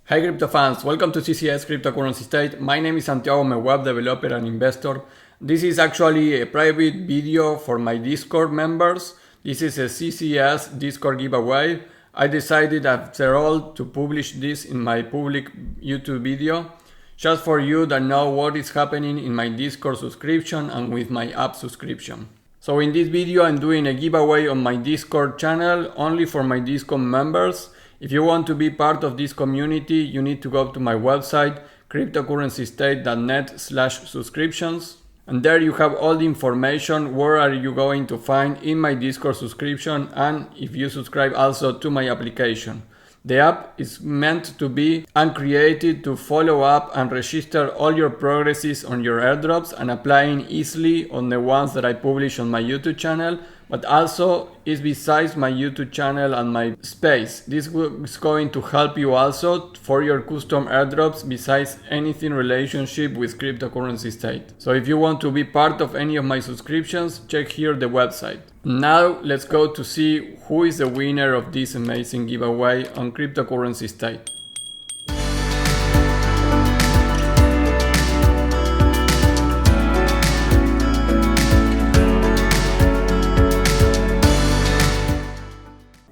Hi crypto fans, welcome to CCS Cryptocurrency State. My name is Santiago, I'm a web developer and investor. This is actually a private video for my Discord members. This is a CCS Discord giveaway. I decided after all to publish this in my public YouTube video, just for you that know what is happening in my Discord subscription and with my app subscription. So in this video I'm doing a giveaway on my Discord channel only for my Discord members. If you want to be part of this community, you need to go to my website cryptocurrencystate.net/subscriptions, and there you have all the information where are you going to find in my Discord subscription and if you subscribe also to my application. The app is meant to be and created to follow up and register all your progresses on your airdrops and applying easily on the ones that I publish on my YouTube channel, but also is besides my YouTube channel and my space. This is going to help you also for your custom airdrops besides anything relationship with cryptocurrency state. So if you want to be part of any of my subscriptions, check here the website. Now let's go to see who is the winner of this amazing giveaway on cryptocurrency state.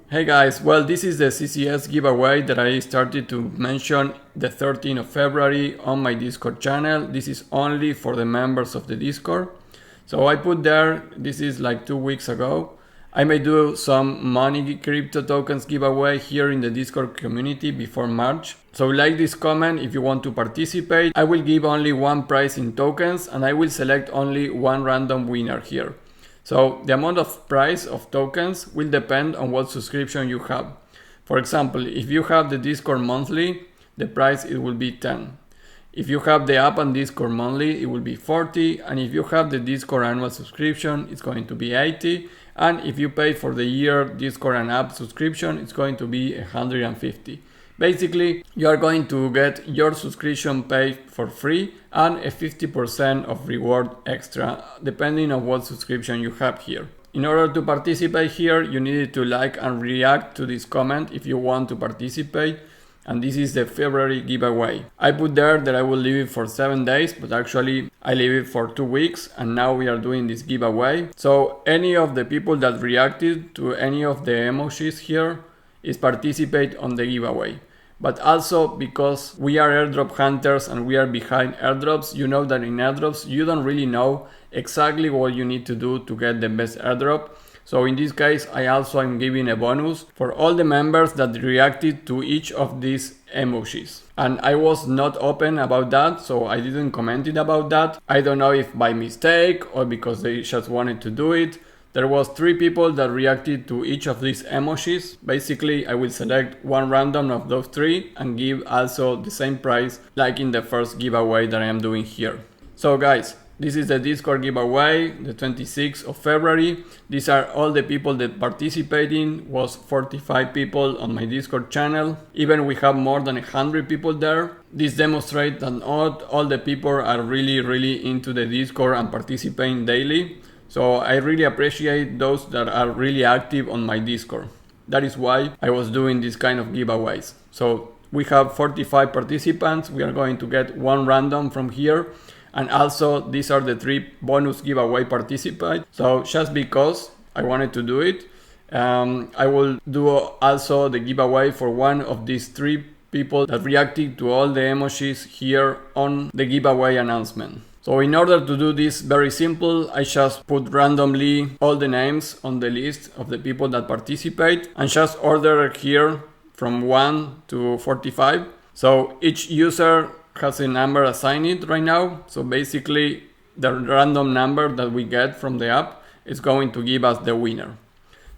Hey guys, well this is the CCS giveaway that I started to mention the 13th of February on my Discord channel. This is only for the members of the Discord. So I put there, this is like 2 weeks ago. I may do some money crypto tokens giveaway here in the Discord community before March. So like this comment if you want to participate. I will give only one prize in tokens and I will select only one random winner here. So the amount of price of tokens will depend on what subscription you have. For example, if you have the Discord monthly, the price it will be 10. If you have the app and Discord monthly, it will be 40. And if you have the Discord annual subscription, it's going to be 80. And if you pay for the year Discord and app subscription, it's going to be 150. Basically, you are going to get your subscription paid for free and a 50% of reward extra, depending on what subscription you have here. In order to participate here, you need to like and react to this comment if you want to participate. And this is the February giveaway. I put there that I will leave it for 7 days, but actually I leave it for 2 weeks and now we are doing this giveaway. So any of the people that reacted to any of the emojis here is participate on the giveaway. But also because we are airdrop hunters and we are behind airdrops, you know that in airdrops you don't really know exactly what you need to do to get the best airdrop. So in this case, I also am giving a bonus for all the members that reacted to each of these emojis. And I was not open about that, so I didn't comment it about that. I don't know if by mistake or because they just wanted to do it. There was 3 people that reacted to each of these emojis. Basically, I will select one random of those 3 and give also the same price like in the first giveaway that I am doing here. So guys, this is the Discord giveaway, the 26th of February. These are all the people that participating. Was 45 people on my Discord channel. Even we have more than 100 people there. This demonstrates that not all the people are really into the Discord and participating daily. So I really appreciate those that are really active on my Discord. That is why I was doing this kind of giveaways. So we have 45 participants. We are going to get one random from here. And also these are the 3 bonus giveaway participants. So just because I wanted to do it, I will do also the giveaway for one of these 3 people that reacted to all the emojis here on the giveaway announcement. So in order to do this very simple, I just put randomly all the names on the list of the people that participate and just order here from 1 to 45. So each user has a number assigned right now. So basically the random number that we get from the app is going to give us the winner.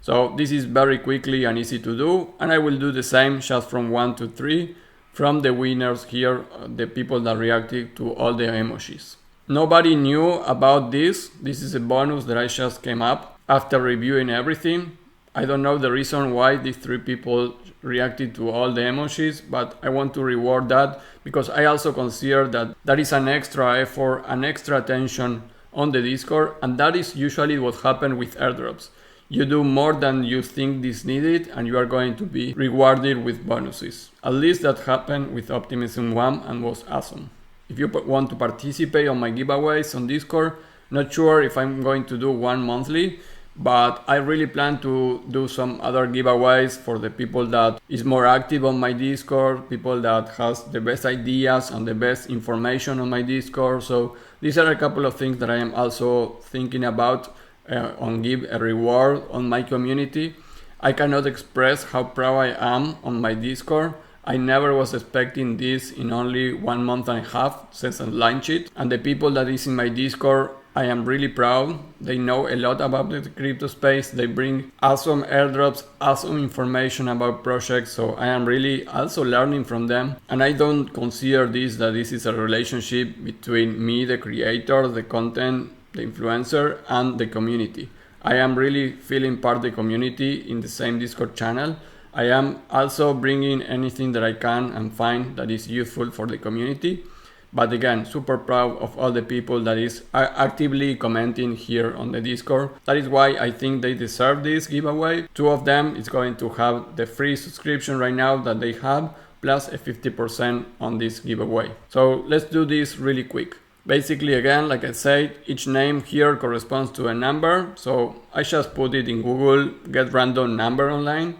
So this is very quickly and easy to do. And I will do the same just from 1 to 3 from the winners here, the people that reacted to all the emojis. Nobody knew about this. This is a bonus that I just came up after reviewing everything. I don't know the reason why these 3 people reacted to all the emojis, but I want to reward that because I also consider that that is an extra effort, an extra attention on the Discord, and that is usually what happens with airdrops. you do more than you think is needed and you are going to be rewarded with bonuses. At least that happened with Optimism 1 and was awesome. If you want to participate on my giveaways on Discord, not sure if I'm going to do one monthly, but I really plan to do some other giveaways for the people that is more active on my Discord, people that has the best ideas and the best information on my Discord. So these are a couple of things that I am also thinking about on give a reward on my community. I cannot express how proud I am on my Discord. I never was expecting this in only 1 month and a half since I launched it. And the people that is in my Discord, I am really proud. They know a lot about the crypto space. They bring awesome airdrops, awesome information about projects. So I am really also learning from them. And I don't consider this that this is a relationship between me, the creator, the content, the influencer, and the community. I am really feeling part of the community in the same Discord channel. I am also bringing anything that I can and find that is useful for the community. But again, super proud of all the people that is actively commenting here on the Discord. That is why I think they deserve this giveaway. 2 of them is going to have the free subscription right now that they have, plus a 50% on this giveaway. So let's do this really quick. Basically, again, like I said, each name here corresponds to a number. So I just put it in Google, get random number online.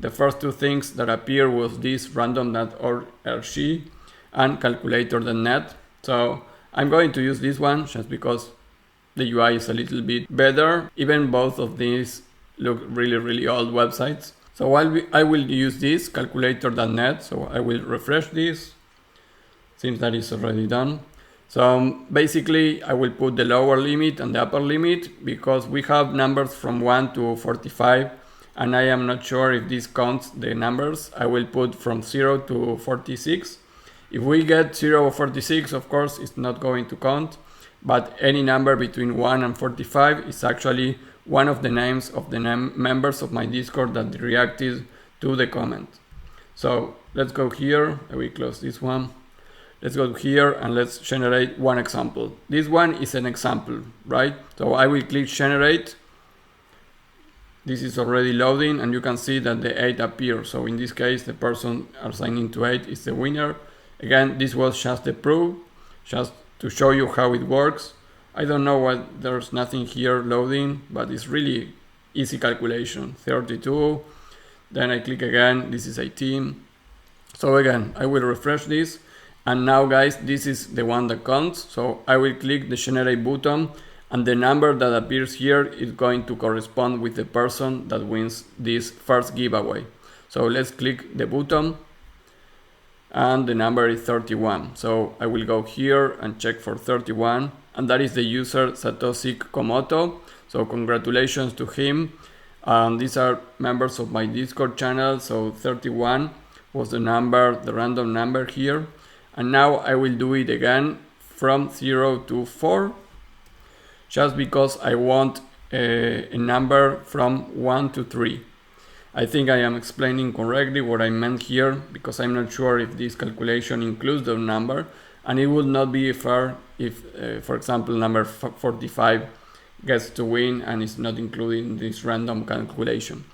The first 2 things that appear was this random.org and calculator.net. So I'm going to use this one just because the UI is a little bit better. Even both of these look really old websites. So I will use this calculator.net. So I will refresh this. Seems that is already done. So basically I will put the lower limit and the upper limit because we have numbers from 1 to 45. And I am not sure if this counts the numbers. I will put from 0 to 46. If we get 0 or 46, of course, it's not going to count. But any number between 1 and 45 is actually one of the names of the members of my Discord that reacted to the comment. So let's go here. I will close this one. Let's go here and let's generate one example. This one is an example, right? So I will click generate. This is already loading and you can see that the 8 appears. So in this case, the person assigning to 8 is the winner. Again, this was just the proof, just to show you how it works. I don't know why there's nothing here loading, but it's really easy calculation. 32, then I click again, this is 18. So again, I will refresh this. And now guys, this is the one that counts. So I will click the generate button. And the number that appears here is going to correspond with the person that wins this first giveaway. So let's click the button and the number is 31. So I will go here and check for 31 and that is the user Satoshi Komoto. So congratulations to him. These are members of my Discord channel. So 31 was the number, the random number here. And now I will do it again from 0 to 4. Just because I want a number from 1 to 3. I think I am explaining correctly what I meant here because I'm not sure if this calculation includes the number and it would not be fair if, for example, number 45 gets to win and it's not included in this random calculation.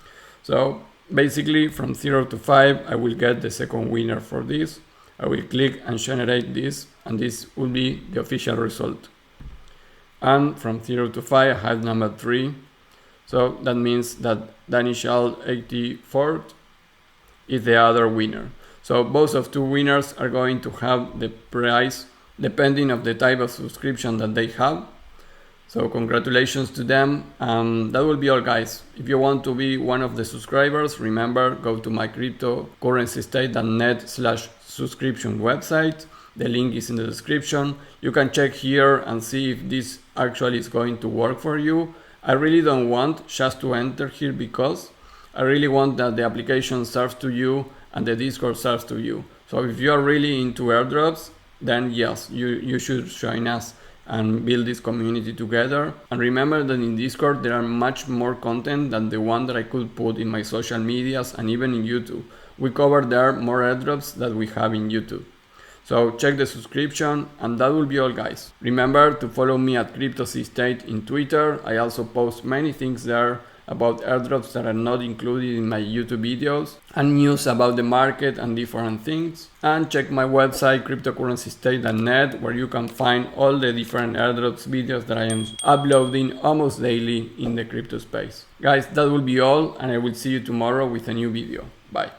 So basically from 0 to 5 I will get the second winner for this. I will click and generate this and this will be the official result. And from 0 to 5 I have number 3. So that means that Danishal 84 is the other winner. So both of 2 winners are going to have the prize depending on the type of subscription that they have. So congratulations to them. That will be all guys. If you want to be one of the subscribers, remember go to my cryptocurrencystate.net/subscription website. The link is in the description. You can check here and see if this actually is going to work for you. I really don't want just to enter here because I really want that the application serves to you and the Discord serves to you. So if you are really into airdrops, then yes, you should join us and build this community together. And remember that in Discord there are much more content than the one that I could put in my social medias and even in YouTube. We cover there more airdrops than we have in YouTube. So check the subscription and that will be all guys. Remember to follow me at CryptoCState in Twitter. I also post many things there about airdrops that are not included in my YouTube videos, and news about the market and different things. And check my website cryptocurrencystate.net, where you can find all the different airdrops videos that I am uploading almost daily in the crypto space. Guys, that will be all, and I will see you tomorrow with a new video. Bye.